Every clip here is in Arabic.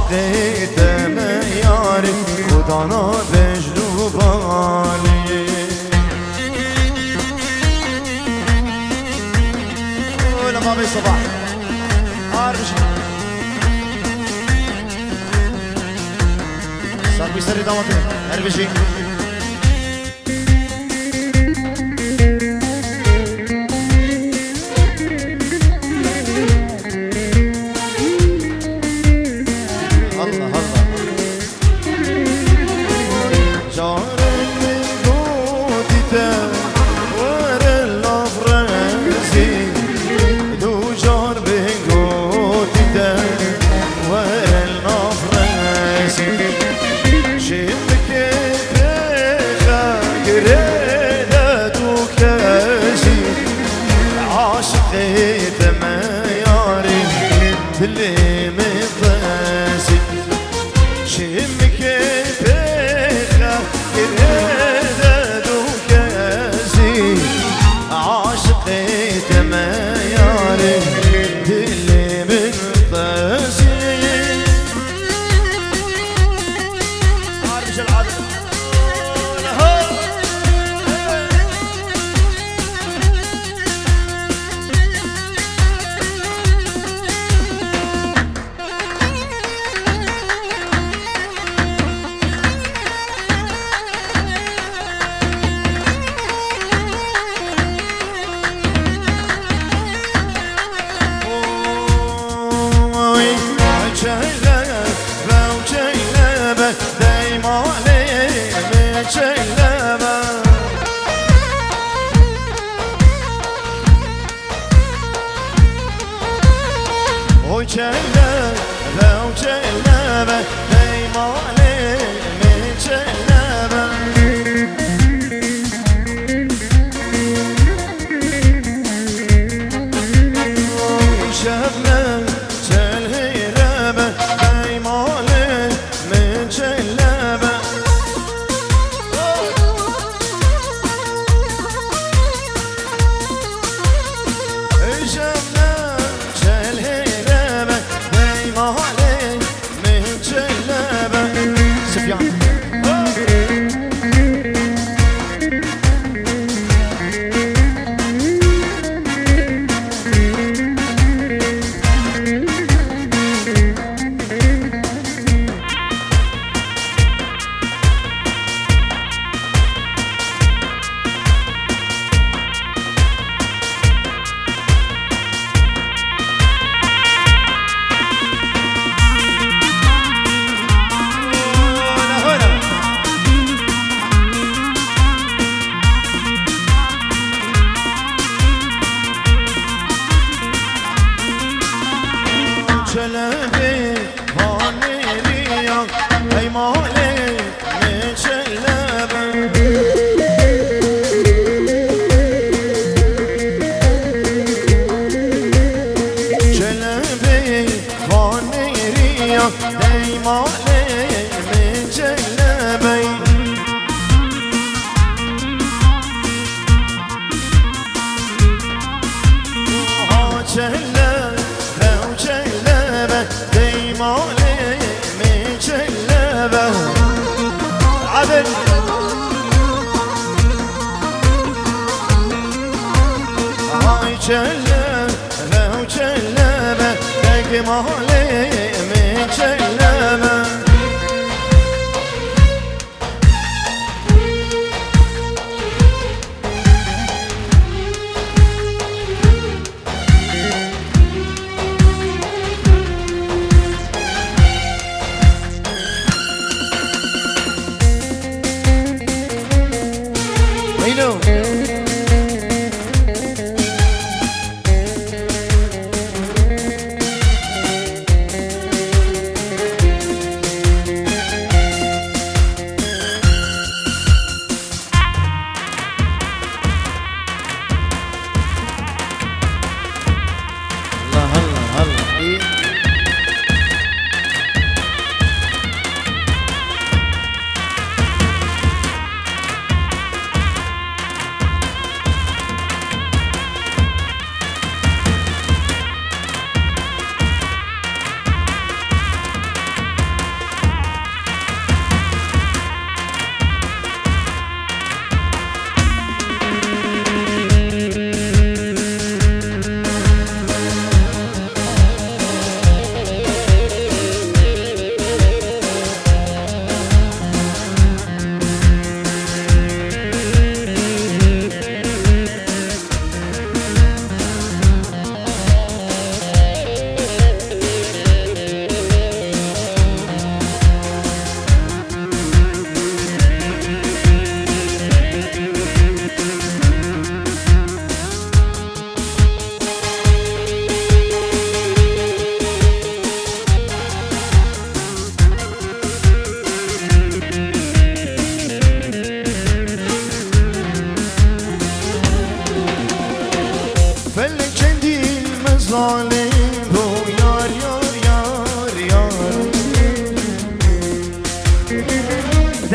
عاشقیتم یاری خدا نبجلو بالی لما بي صباح عارف صار بيسري دوامتين هربشي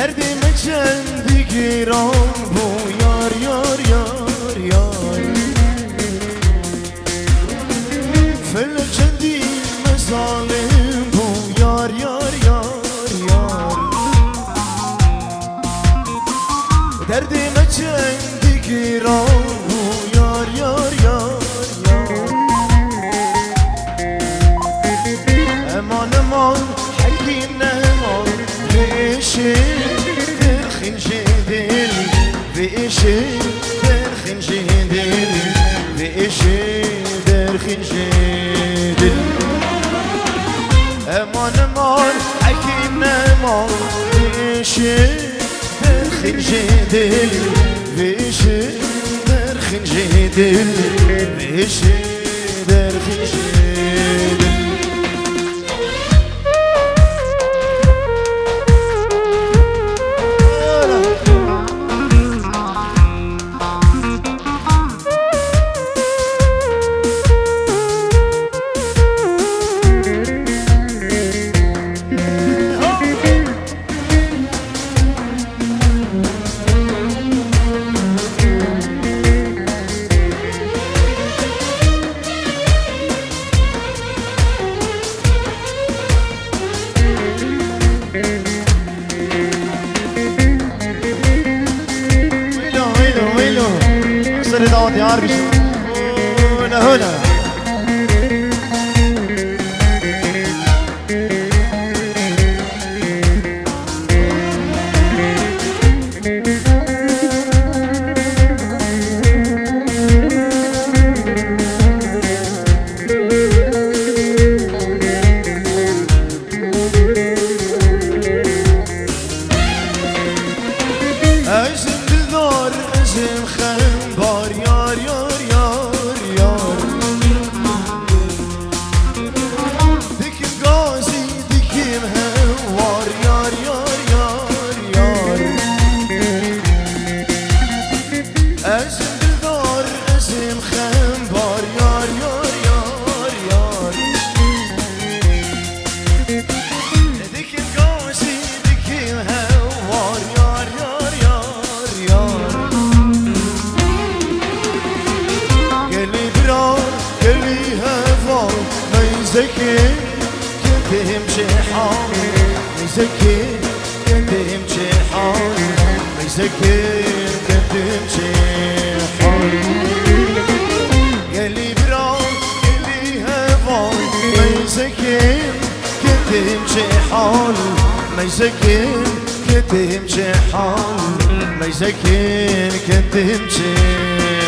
derdime kendi giran bu yar yar yar yar. Felek kendime zalim bu yar yar yar yar. Derdime kendi giran bu yar yar yar yar. Eman eman hakim eman ve işi derhin jedil ve işi derhin jedil ve işi derhin jedil. Eman eman hakim eman ve işi derhin jedil ve işi derhin jedil ve işi derhin jedil. دعوت يا عربي هنا هنا أجم بالدار أجم خنبار يار يار يار يار. ديكم غازي ديكم هوار يار يار يار يار. أجم بالدار أجم خنبار يار يار يار يار. ديكم غازي ديكم هوار يار يار يار يار. قلبي برار قلبي هفار ما يزكي كنتهم شحار ما يزكي كنتهم شحار ما يزكي كنتهم شحار. قلبي برار قلبي هفار ما يزكي كنتهم شحار ما يزكي كنتهم شحار ما يزكي كنتهم شحار.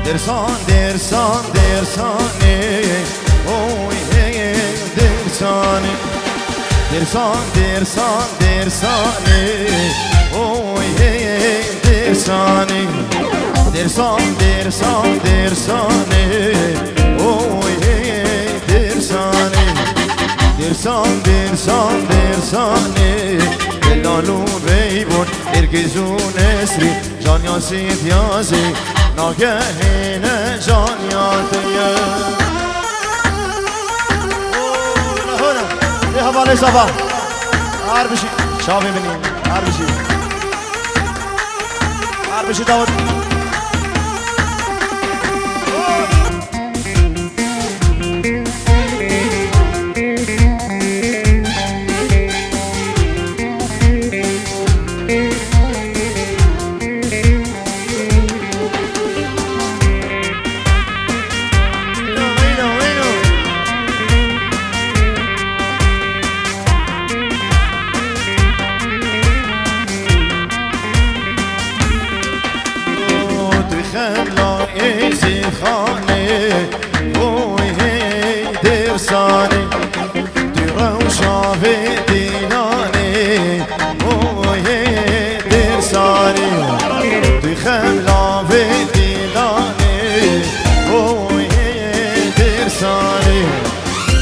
Dersan dersan dersane oy hey dersane. Dersan dersan dersane oy hey dersane. Dersan dersan dersane oy hey dersane. Dersan dersan dersane delalu beybun ergezun esri can yasit yazi ناگهینه جانیاتیه. هنا یه حواله صبا هر بشی شاه ببینیم هر بشی داود شافي ديناني وهي درساني بخملا في ديناني وهي درساني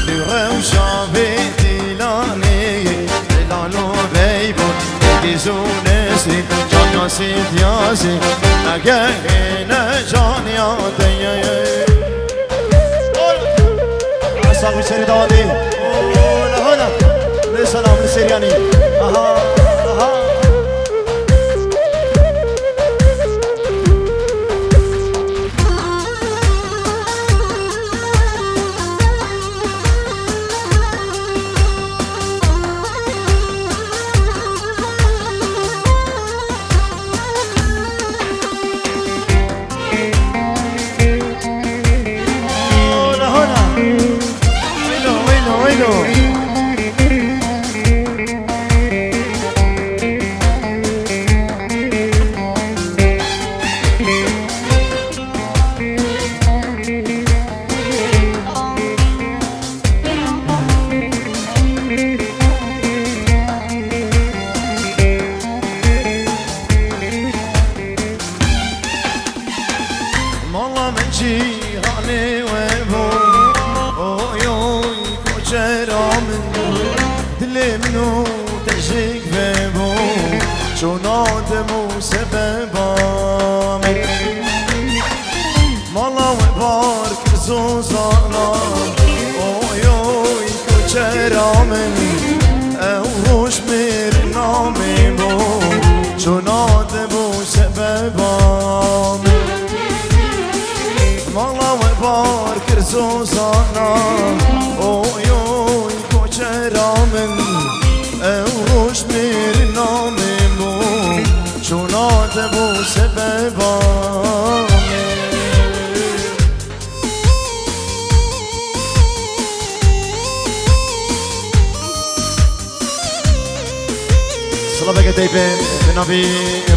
بغم شافي ديناني لالو بيبون يزونسي جان ياسين ياسين أجاهنا جان يا ديا صاحبي سيري دوادي هنا لسلام للسيرياني اها اها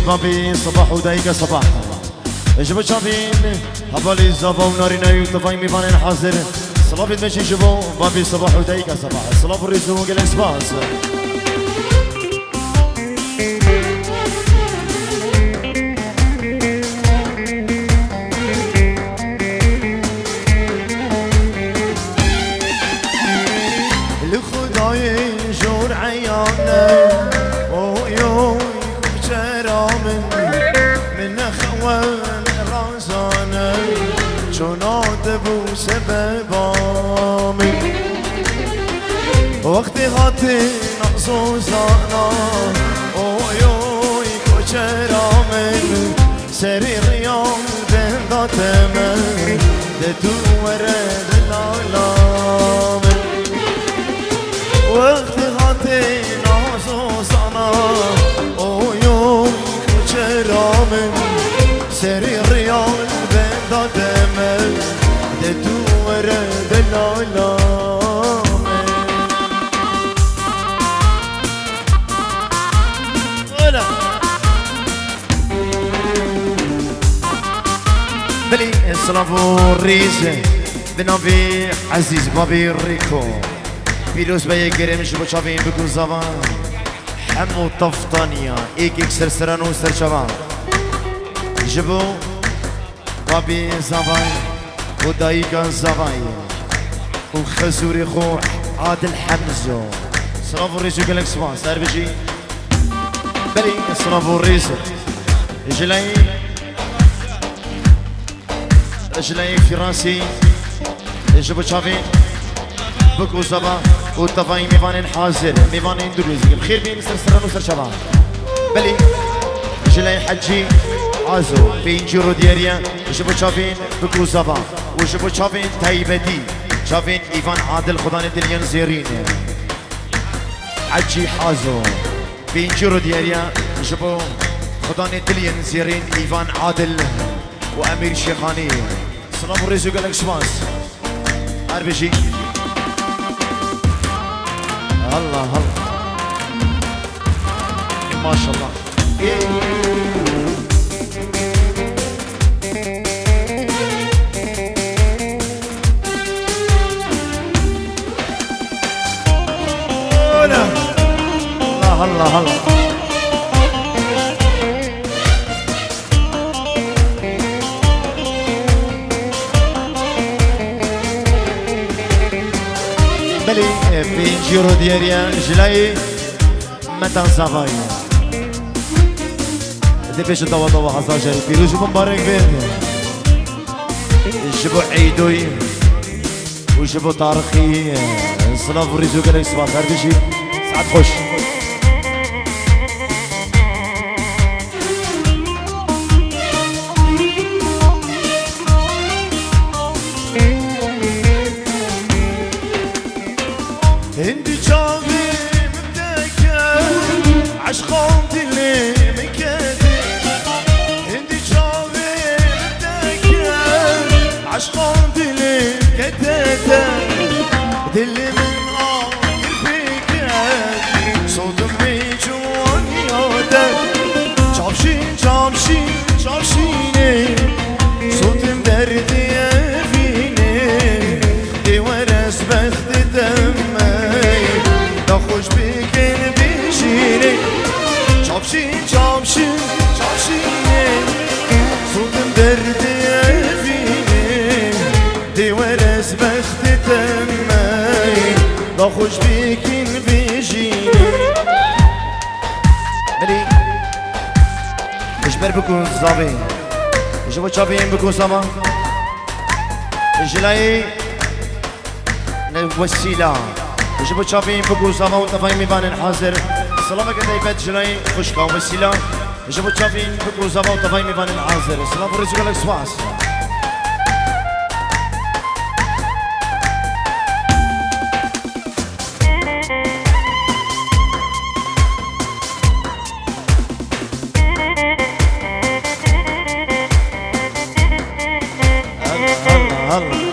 بابي صباح ودايقة صباح جبو شافين هبالي الزافا ونارينا يوتفاي ميبانين حاضر صلابي دمشي جبو بابي صباح ودايقة صباح صلاب الرزو وقلن سباس لخداي جور عيانا سببامي وقتی غاتی نقصوزانا اویوی کچرامن سری ریال بنداتمن ده تو ورد لالامن وقتی غاتی نقصوزانا اویوی کچرامن سری ریال بنداتمن ده تو ورد لالامن ولا بلي السلافو الريز بنابي عزيز بابي ريكو بيروز بيه قريم شبو شافين بكو زمان حمو طفطانيا ايكيك سرسرانو سرشبان جبو بابي زمان ودايقا زمان وخزوري خوح عادل حمزو سلافو الريز وقالك سبان سار بجي بلي السلافو الريز جلاي رجلي في راسي جبو شافين بكو صبا والطفاي ميفانين حاضر ميفانين دروزي بخير بين سرسران وسر شباب بلي رجلي حجي عازو بين جيرو دياريا جبو شافين بكو صبا وجبو شافين تايبتي شافين ايفان عادل خدان دليان زيرين حجي حازو بين جيرو دياريا جبو خدان دليان زيرين ايفان عادل وامير شيخاني سلام الرزق قالك شماس اربجي الله الله ما شاء الله هنا الله الله الله بلي في جيرو دياريا جلاي متى صافاي دي بيش دوا دوا حصاجر بيروج مبارك بين جبو عيدوي وجبو طارقي صلاف وريزو قالك صباح خير سعد خوش هندي جابي مبداك عشقان دلي مكاتي هندي جابي مبداك عشقان دلي مكاتي دلي من آخر فيك صوتم بيجوان يادك جابشين جابشين جابشيني صوتم دردي فيني دي ورس بخت دمي خوش بکن بیشینی چابشین چابشین چابشینی صوتم دردی افینی دیوار از بخت تمی با خوش بکن بیشینی بلی اجبر بکن زابی اجبر چابین بکن ساما اجلای وسیله جبو شافين بقول سما وطفاي ميبان حاضر سلامك دايبات جلاي خشكا وسيلة جبو شافين بقول سما وطفاي ميبان حاضر سلام الرجال لك سواس الله الله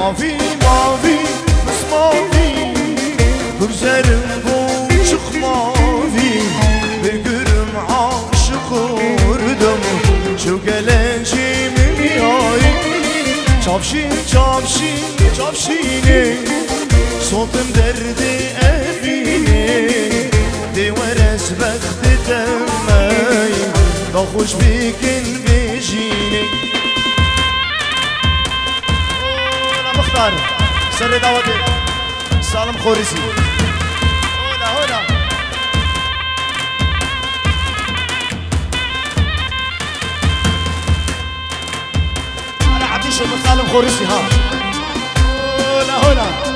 Mavi mavi masmavi Gözlerim boncuk mavi Bir gülüm aşık oldum Şu gelencimin yayı Çapşin çapşin çapşini Sotum derdi evini Diveres bekti demey Bakhoş bikin bijini مختار سر دعوتي سالم خوريسي هنا هنا انا عبديش سالم خوريسي ها هنا هنا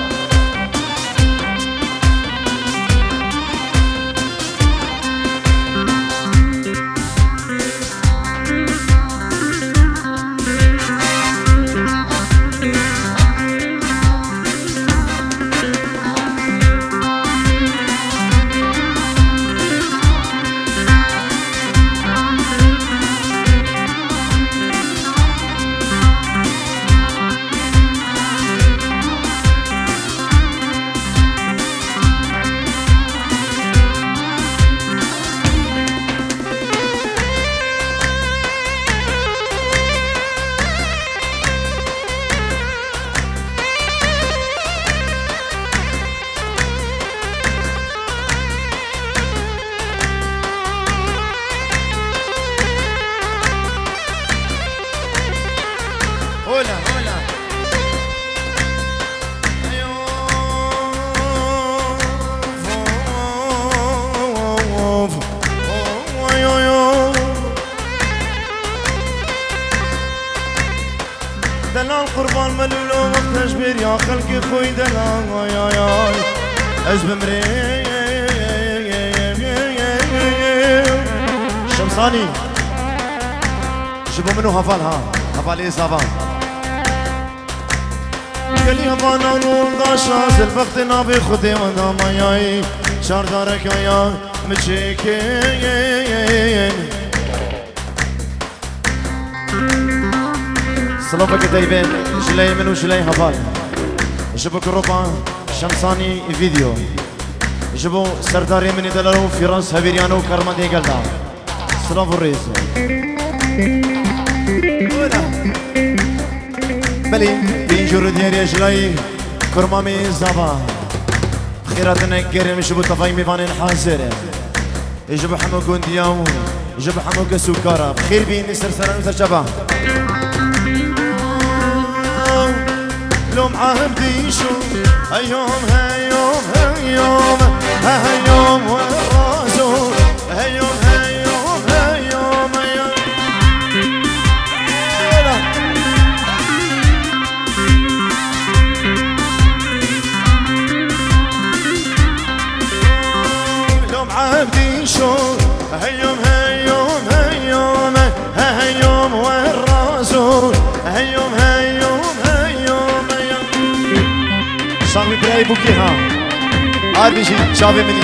بر يا خلقي خوي دلا يا از بمري شمساني جيبوا منو هفالها هفالي زبان قالي هفانا نور داشاز الوقت نابي خدي وانا ماياي شار دارك يا متشكين سلامك دايبين جلي منو جلي هفال جيبوا كروبا شمساني فيديو جيبوا سرداري مني دلارو فراس هبيريانو كرمدي قلدا سلام الرئيس بلي بينجور دياري جلاي كرمامي زبا خيراتنا كريم جيبوا طفاي ميفانين حاضر يجيبوا حمو كوندياو يجيبوا حمو كسكارة بخير بين سرسران وسرشبا لو معاهم ديشو هيوم هيوم هيوم هيوم ورازو هيوم هيوم هيوم هيوم لو معاهم ديشو هيوم هيوم هيوم هيوم ورازو هيوم هيوم سامي براي بوكي ها عادي شي شافي مني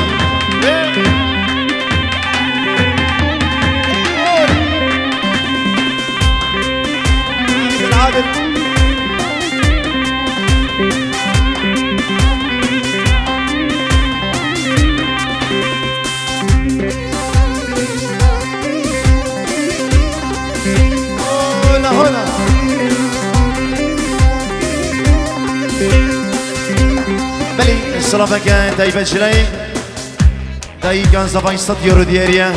العادل هلا هلا بلي السلامة كان دايبة جلي داي كان زباين صد يورو دياريا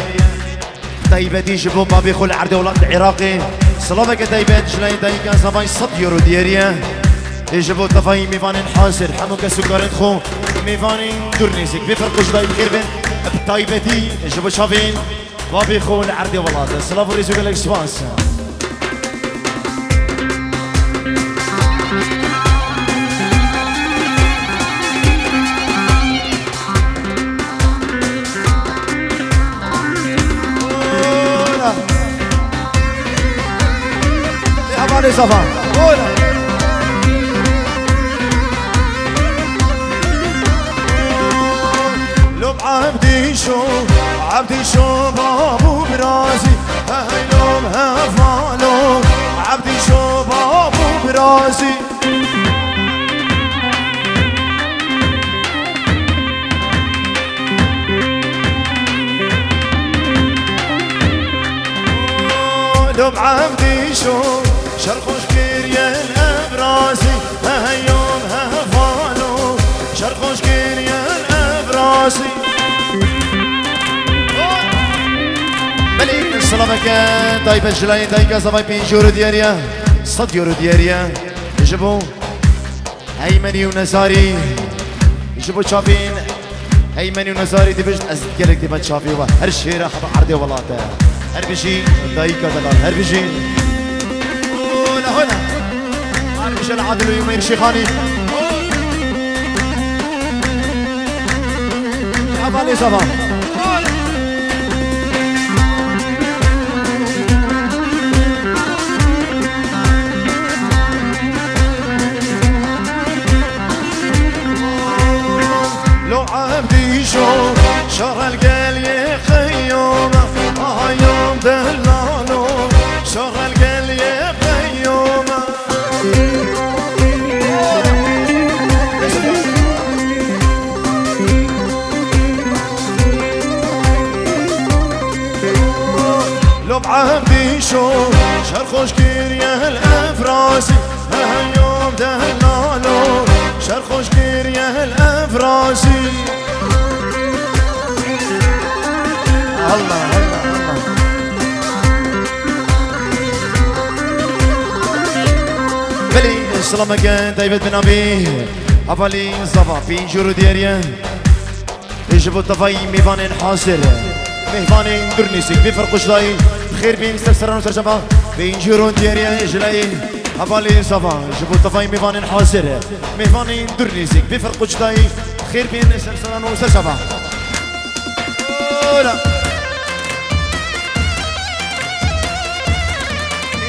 دايبة دي جبو بابي خول عرض ولاد العراقي السلامة كان دايبة جلي داي كان زباين صد يورو دياريا يجبو طفاي ميفانين حاصر حموك سكرين خو ميفانين دورنيسك بفرقوش داي بخير بين بدايبة دي يجبو شافين بابي خول عرض ولاد السلام الرئيس وقال لك سباس علي صفا لو بعبدي شو عبدي شو بابو براسي هيوم هفالو عبدي شو بابو براسي لو بعبدي شو شرخوش كيريا الابراسي هيوم هفالو شرخوش كيريا الابراسي بلي السلامة كان دايبة جلاين دايكا زباي بينجورو دياريا صد يورو دياريا يجبو هيمني ونزاري يجبو شابين هيمني ونزاري دي بجد ازدقلك دي بتشافي هرشي راح بعرضي ولاته هربشي دايكا دلال هربشي هنا عارف ايش العادل ويمين شيخاني عبالي صبا لو عبدي شو شر القل يا خيوم يوم دلالو شر القل يا خيوم لو بعبدي شو شرخوش كيريا الافراسي يوم دلالو شرخوش كيريا الافراسي الله الله بلي السلامة كان دايفيد بن أبي أبالي صفا بينجورو دياريا يجبو طفاي ميفانين حاصر ميفانين درنيسك بفرقوش داي بخير بين سرسران وسرشبا بينجورو دياريا يجلاي هبالي زبان جبو طفاي ميفانين حاضر ميفانين درنيزك بفرق جداي خير بين سلسلان وسلسبا ولا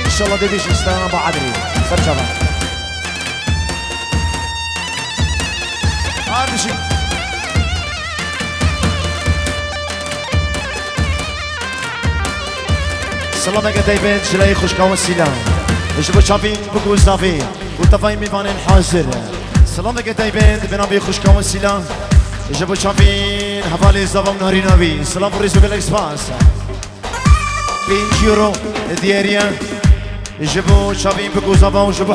ان شاء الله ديش استانا بعدري سلسبا هذا شيء سلامك دايبين شلاي خوش كاون سيلان جبو شافين بكو زافين وطفاي ميفانين حاضر سلامك دايبين بنابي خوش كاون سيلان جبو شافين حفالي زبام نهاري نبي سلام بريزو بالاكسبانس 5 يورو دياريا جبو شافين بكو زبام جبو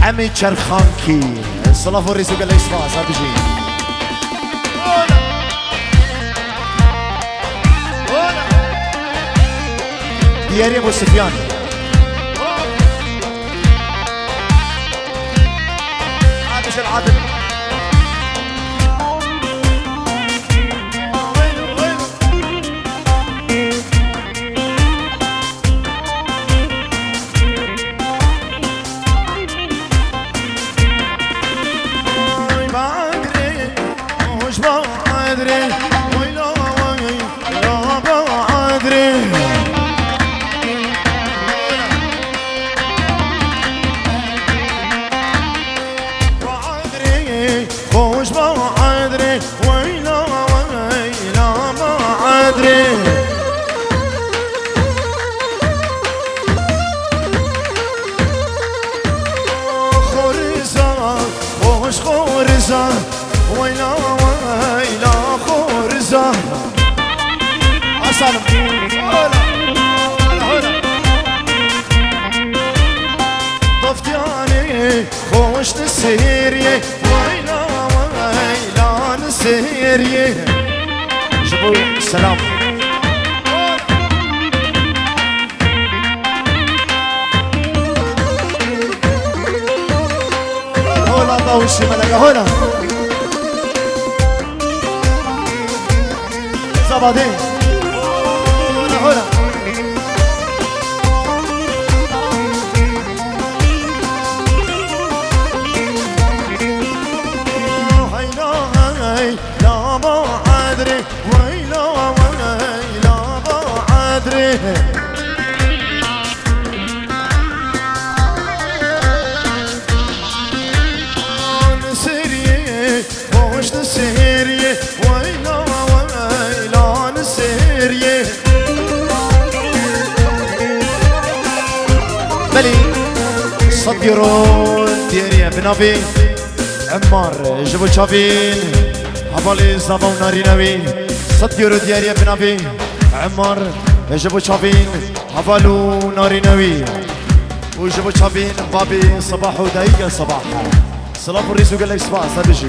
حمي شرخانكي سلام بريزو بالاكسبانس هذا بيجي دياريا ابو سفيان عادش العادل خوش نسيريه ويلا ويلا نسيريه جبو سلام هولا طاوش ملقا هولا زبادين هولا صديرون دياريا بنابي عمار جبو شافين حبالي زبا وناري نبي صديرو دياريا بنابي عمار جبو شافين حبالو ناري نبي وجبو شافين بابي صباح ودقيقة صباح سلام الرئيس وقال لك صباح سابجي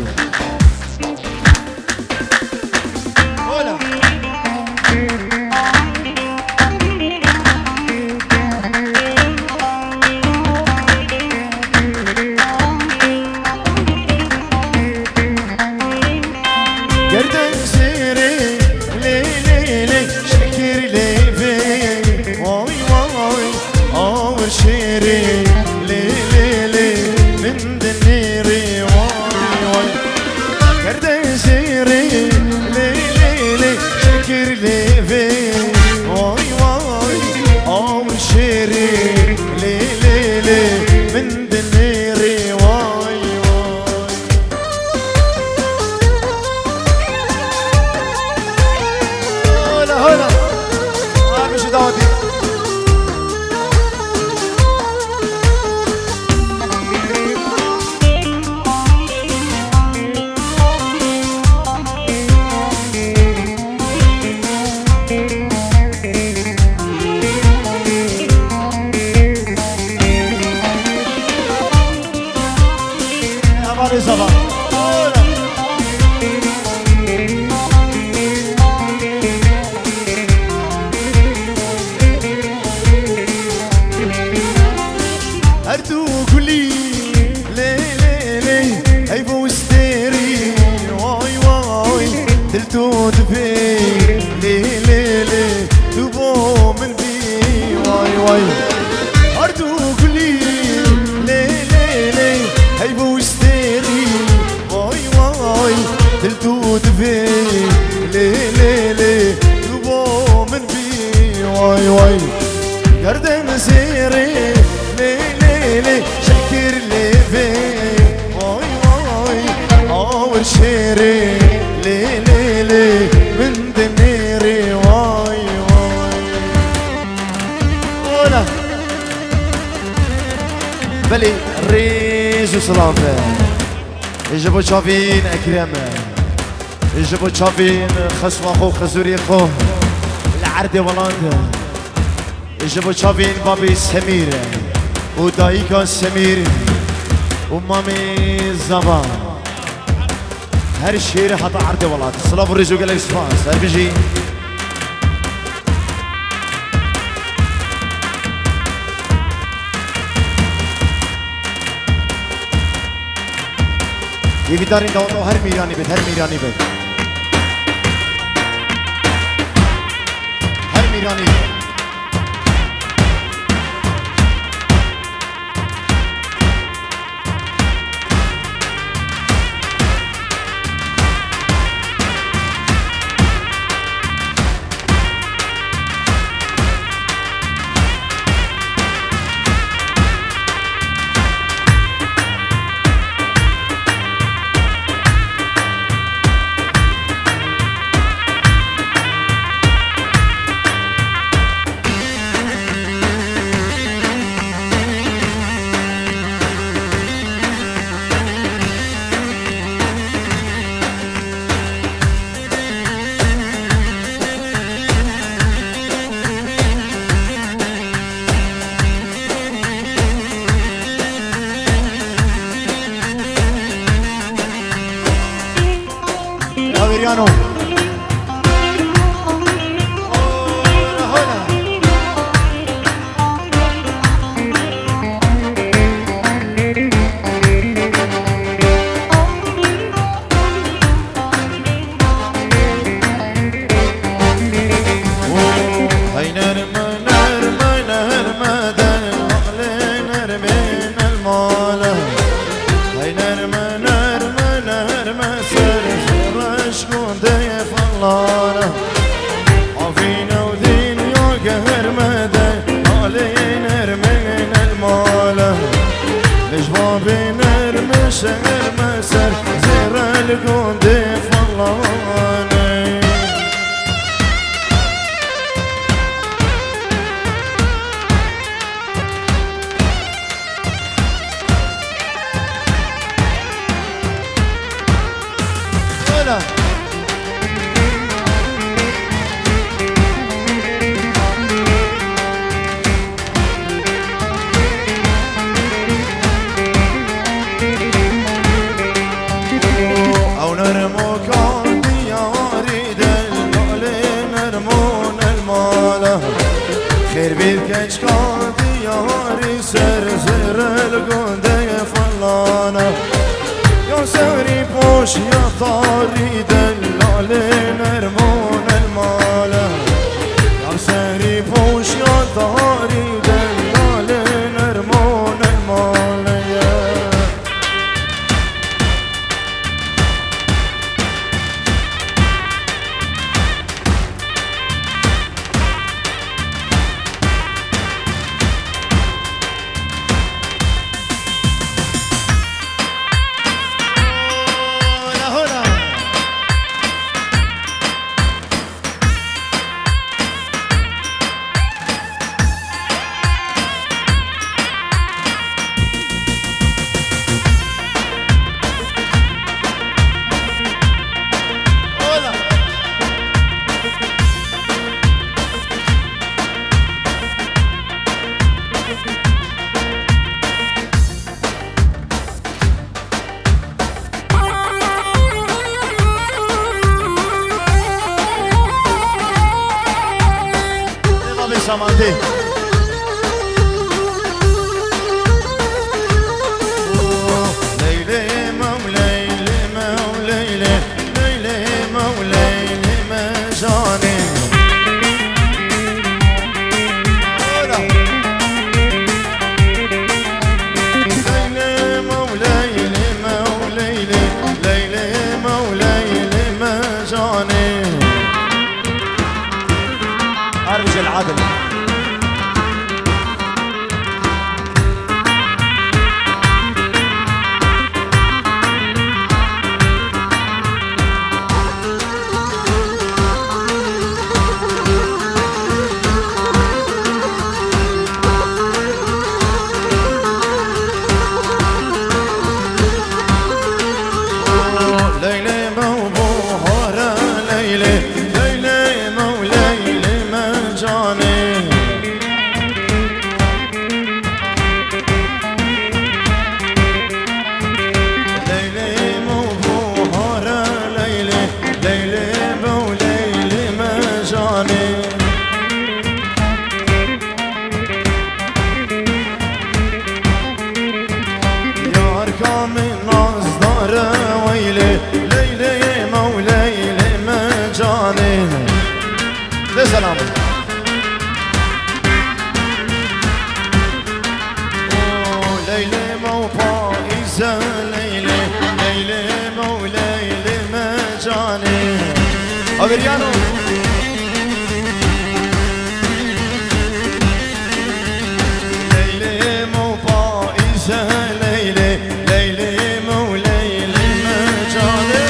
لي يبو من بي واي واي قرد مسيري لي شكر لي في واي واي اول شيري لي من دنيري واي واي ولا بلي ريز وسلامة يجيبوا شافين اكرمه يجيبوا شافين خسوا خو خزوري خو العرض ولانده يجيبوا شافين بابي سمير ودايكا سمير ومامي زبان هر شير حتى عرض ولاد سلاف الرزق الاكسبانس هر بيجي يبي دارين داوتو هر ميراني بيت هر ميراني بيت هر ميراني بيت Adriano. عفينا ودين يا قهر مدى علينا ارمين المالة لجبابي نرمش المسر زير القود فلاني ولا خير بيركش قاضي ياري سر زر القندي فلانة يا سوري بوش يا طاري دلالين ارمون المالة يا سوري بوش يا طاري دلالين ارمون المالة Samante Leyle mevleyle mevleyle Leyle mevleyle mejane Leyle mevleyle mevleyle Leyle mevleyle mejane العدل. سلام ليلى مو فائزة ليلى ليلى مو ليلى مجاني أبريانو ليلى مو فائزة ليلى ليلى مو ليلى مجاني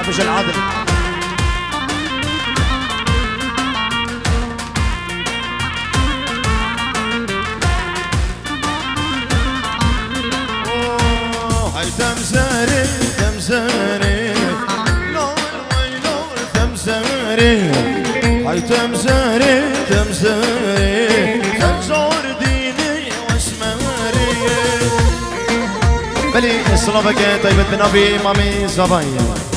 مش العدل هاي تمزاري تمزاري نور وينور تمزاري هاي تمزاري تمزاري تمزور ديني واسماري بلي الصلابة طيبة بن أبي مامي زبايا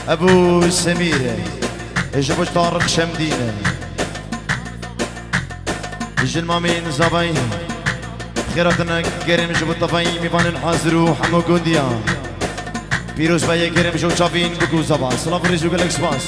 أبو سميرة إجابوش طارق شمدينة إجل مامين زبايا خيراتنا كريم جبو الطفاين ميفان حازرو حمو قنديا بيروز بايا كريم جو شافين بكو زبا صلاف الرزوق الإكسباس